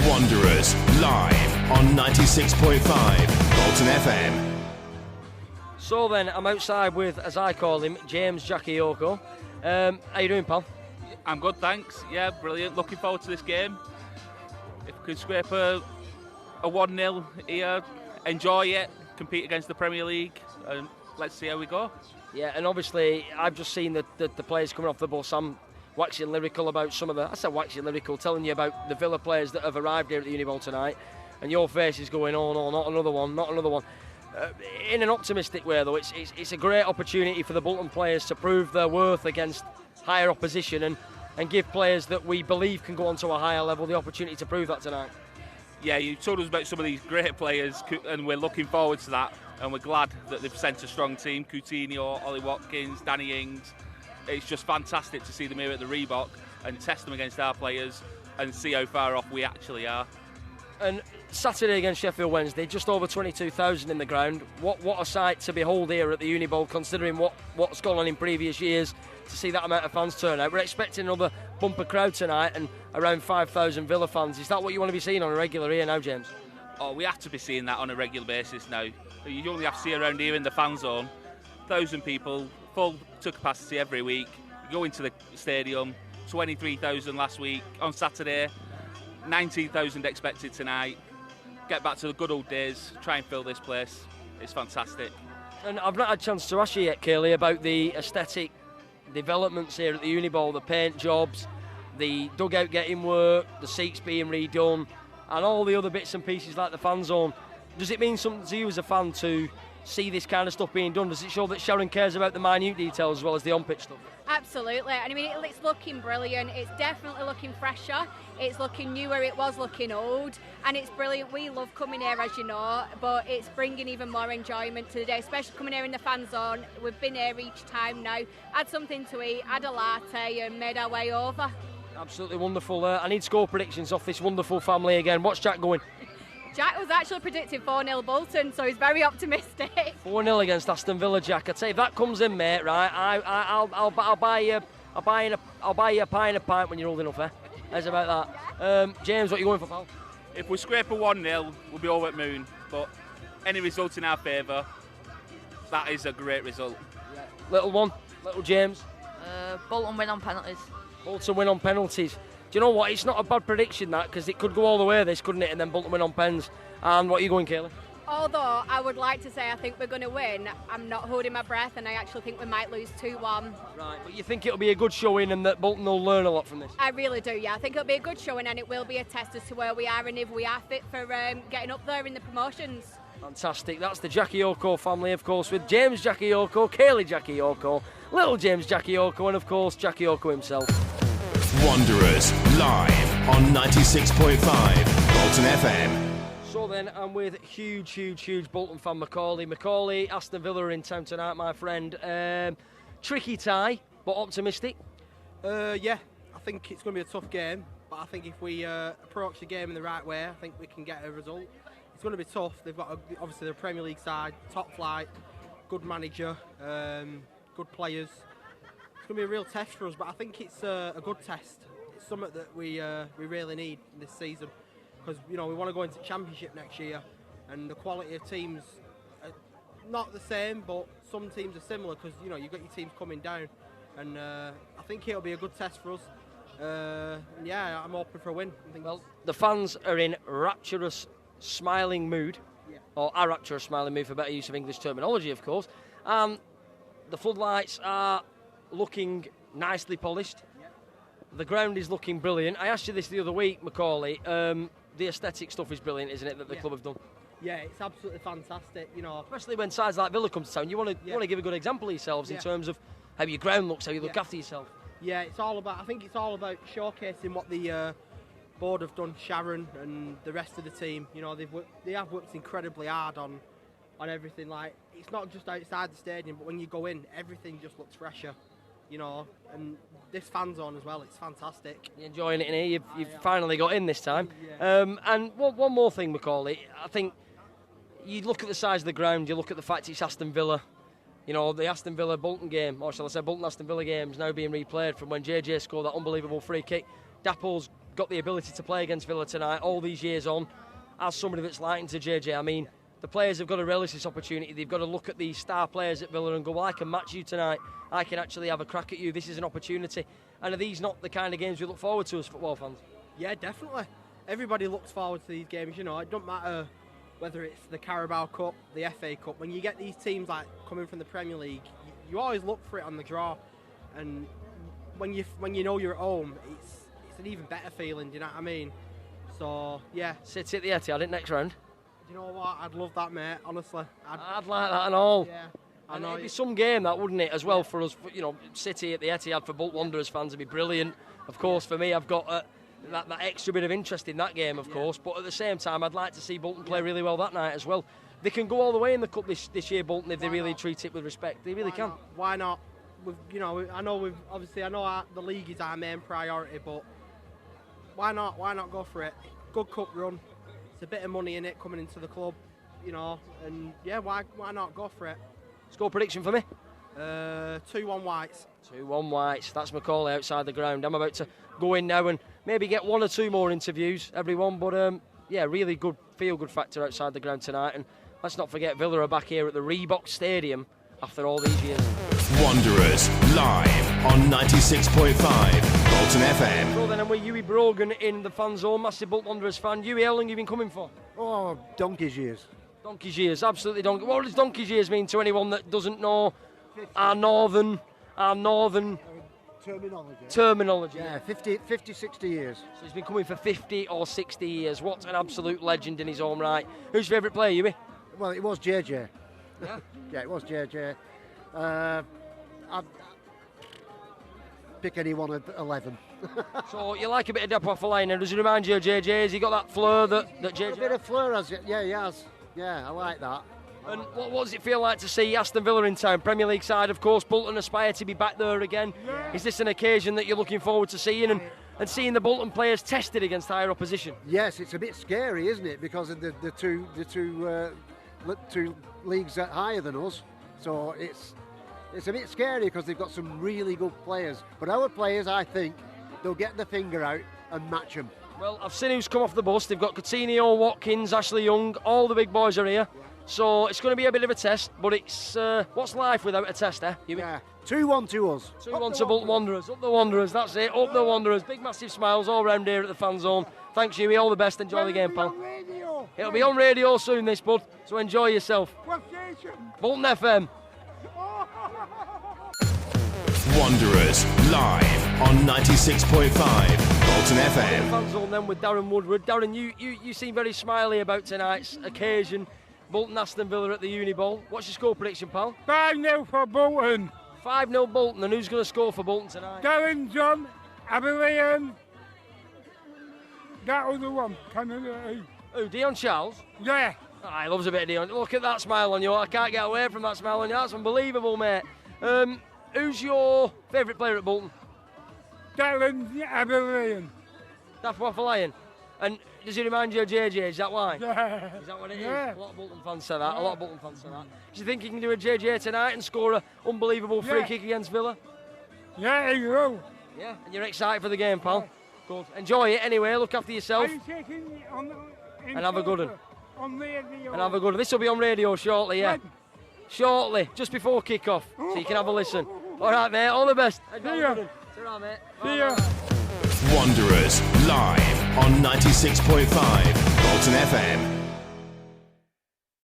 Wanderers, live on 96.5 Bolton FM. So then, I'm outside with, as I call him, James Jackie Oko. How you doing, pal? I'm good, thanks. Yeah, brilliant. Looking forward to this game. If we could scrape a 1-0 here, enjoy it, compete against the Premier League, and let's see how we go. Yeah, and obviously, I've just seen the players coming off the bus. I'm waxing lyrical about some of the... I said waxing lyrical, telling you about the Villa players that have arrived here at the Uniball tonight, and your face is going, oh no, not another one, not another one. In an optimistic way, though, it's a great opportunity for the Bolton players to prove their worth against higher opposition and give players that we believe can go on to a higher level the opportunity to prove that tonight. Yeah, you told us about some of these great players, and we're looking forward to that, and we're glad that they've sent a strong team. Coutinho, Ollie Watkins, Danny Ings. It's just fantastic to see them here at the Reebok and test them against our players and see how far off we actually are. And Saturday against Sheffield Wednesday, just over 22,000 in the ground. What a sight to behold here at the Unibowl, considering what's gone on in previous years, to see that amount of fans turn out. We're expecting another bumper crowd tonight and around 5,000 Villa fans. Is that what you want to be seeing on a regular here now, James? Oh, we have to be seeing that on a regular basis now. You only have to see around here in the fan zone. 1,000 people, full to capacity every week. You go into the stadium, 23,000 last week on Saturday. 19,000 expected tonight. Get back to the good old days, try and fill this place. It's fantastic. And I've not had a chance to ask you yet, Kaylee, about the aesthetic developments here at the Uniball, the paint jobs, the dugout getting work, the seats being redone, and all the other bits and pieces like the fan zone. Does it mean something to you as a fan to see this kind of stuff being done? Does it show that Sharon cares about the minute details as well as the on-pitch stuff? Absolutely. And I mean, it's looking brilliant. It's definitely looking fresher. It's looking newer. It was looking old. And it's brilliant. We love coming here, as you know, but it's bringing even more enjoyment to the day, especially coming here in the fan zone. We've been here each time now, had something to eat, had a latte and made our way over. Absolutely wonderful. I need score predictions off this wonderful family again. What's Jack going? Jack was actually predicting 4-0 Bolton, so he's very optimistic. 4-0 against Aston Villa, Jack. I'd say if that comes in, mate, right, I'll buy you a pie and a pint when you're old enough, eh? How's about that? James, what are you going for, pal? If we scrape a 1-0, we'll be over at moon. But any result in our favour, that is a great result. Yeah. Little James. Bolton win on penalties. Bolton win on penalties. Do you know what? It's not a bad prediction, that, because it could go all the way, this, couldn't it? And then Bolton win on pens. And what are you going, Kayla? Although I would like to say I think we're going to win, I'm not holding my breath, and I actually think we might lose 2-1. Right, but you think it'll be a good showing and that Bolton will learn a lot from this? I really do, yeah. I think it'll be a good showing, and it will be a test as to where we are and if we are fit for getting up there in the promotions. Fantastic. That's the Jackie Oko family, of course, with James Jackie Oko, Kaylee Jackie Oko, little James Jackie Oko, and of course Jackie Oko himself. Wanderers, live on 96.5 Bolton FM. So then, I'm with huge Bolton fan Macaulay. Macaulay, Aston Villa are in town tonight, my friend. Tricky tie, but optimistic. Yeah, I think it's going to be a tough game, but I think if we approach the game in the right way, I think we can get a result. It's going to be tough. They've got, obviously, the Premier League side, top flight, good manager, good players. It's going to be a real test for us, but I think it's a good test. It's something that we really need this season, because we want to go into Championship next year, and the quality of teams are not the same, but some teams are similar, because you've got your teams coming down, and I think it'll be a good test for us. Yeah, I'm hoping for a win. Well, the fans are in rapturous, smiling mood, or a rapturous, smiling mood, for better use of English terminology, of course. The floodlights are looking nicely polished. The ground is looking brilliant. I asked you this the other week, Macaulay. The aesthetic stuff is brilliant, isn't it, that the club have done? Yeah, it's absolutely fantastic. Especially when sides like Villa come to town, you want to give a good example of yourselves in terms of how your ground looks, how you look after yourself. Yeah, I think it's all about showcasing what the board have done. Sharon and the rest of the team, they have worked incredibly hard on everything. Like, it's not just outside the stadium, but when you go in, everything just looks fresher. And this fan zone as well, it's fantastic. You're enjoying it in here, you've finally got in this time. And one more thing, Macaulay, I think you look at the size of the ground, you look at the fact it's Aston Villa, the Aston Villa Bolton game, or shall I say Bolton Aston Villa game is now being replayed from when JJ scored that unbelievable free kick. Dapple's got the ability to play against Villa tonight all these years on, as somebody that's likened to JJ, I mean, the players have got to relish this opportunity. They've got to look at these star players at Villa and go, well, I can match you tonight. I can actually have a crack at you. This is an opportunity. And are these not the kind of games we look forward to as football fans? Yeah, definitely. Everybody looks forward to these games. You know, it doesn't matter whether it's the Carabao Cup, the FA Cup. When you get these teams like coming from the Premier League, you always look for it on the draw. And when you know you're at home, it's an even better feeling. Do you know what I mean? So yeah. City at the Etihad in next round. Do you know what? I'd love that, mate. Honestly, I'd like that and all. Yeah. And it'd be some game, that, wouldn't it, as well, for us. You know, City at the Etihad for Bolton Wanderers fans would be brilliant. Of course, for me, I've got that extra bit of interest in that game, of course. But at the same time, I'd like to see Bolton play really well that night as well. They can go all the way in the cup this year, Bolton, if they really treat it with respect. They really can. Why not? I know the league is our main priority, but why not? Why not go for it? Good cup run. It's a bit of money in it coming into the club, you know, and yeah, why not go for it? Score prediction for me? 2-1 Whites. 2-1 Whites. That's Macaulay outside the ground. I'm about to go in now and maybe get 1 or 2 more interviews, everyone. But yeah, really good feel-good factor outside the ground tonight. And let's not forget Villa are back here at the Reebok Stadium after all these years. Wanderers live on 96.5 Bolton FM. So then I'm with Hughie Brogan in the fan zone, massive Bolton Wanderers fan. Hughie, how long have you been coming for? Oh, donkey's years. Donkey's years, absolutely donkey. What does donkey's years mean to anyone that doesn't know our northern terminology? Yeah, 50, 60 years. So he's been coming for 50 or 60 years. What an absolute legend in his own right. Who's your favourite player, Hughie? Well, it was JJ. Yeah? Yeah, it was JJ. I'd pick anyone at 11. So you like a bit of Depp off a line, and does he remind you of JJ? Has he got that fleur that JJ? A bit of fleur, has it? Yeah, he has. Yeah, I like that. And what does it feel like to see Aston Villa in town? Premier League side, of course. Bolton aspire to be back there again. Yeah. Is this an occasion that you're looking forward to seeing and seeing the Bolton players tested against higher opposition? Yes, it's a bit scary, isn't it? Because of the two leagues that higher than us. So it's a bit scary because they've got some really good players. But our players, I think, they'll get the finger out and match them. Well, I've seen who's come off the bus. They've got Coutinho, Watkins, Ashley Young. All the big boys are here. So it's going to be a bit of a test, but it's what's life without a test, eh? Yeah, 2-1 to us. 2-1 to Bolton Wanderers. Up the Wanderers, that's it. Up the Wanderers. Big massive smiles all round here at the fan zone. Thanks, Hughie. All the best. Enjoy the game, pal. It'll be on radio soon, this, bud. So enjoy yourself. What station? Bolton FM. Wanderers live on 96.5 Bolton FM. Fan zone then with Darren Woodward. Darren, you seem very smiley about tonight's occasion. Bolton Aston Villa at the Uni Bowl. What's your score prediction, pal? 5-0 for Bolton. 5-0 Bolton. And who's going to score for Bolton tonight? Darren John, Abilene. That other one. Who, Dion Charles? Yeah. Oh, he loves a bit of Dion. Look at that smile on you. I can't get away from that smile on you. That's unbelievable, mate. Who's your favourite player at Bolton? Darren Abilene. Daft Waffle Lion. And does he remind you of JJ? Is that why? Yeah. Is that what it Yeah. is? A lot of Bolton fans say that. A lot of Bolton fans say that. Do you think he can do a JJ tonight and score an unbelievable free kick against Villa? Yeah, he will. Yeah. And you're excited for the game, pal? Yeah. Good. Enjoy it anyway. Look after yourself. Are you taking it on and have a good one. On radio. And have a good one. This will be on radio shortly, yeah. When? Shortly, just before kick-off, so you can have a listen. All right, mate. All the best. See ya. Ta-ra, mate. See ya. Wanderers live on 96.5 Bolton FM.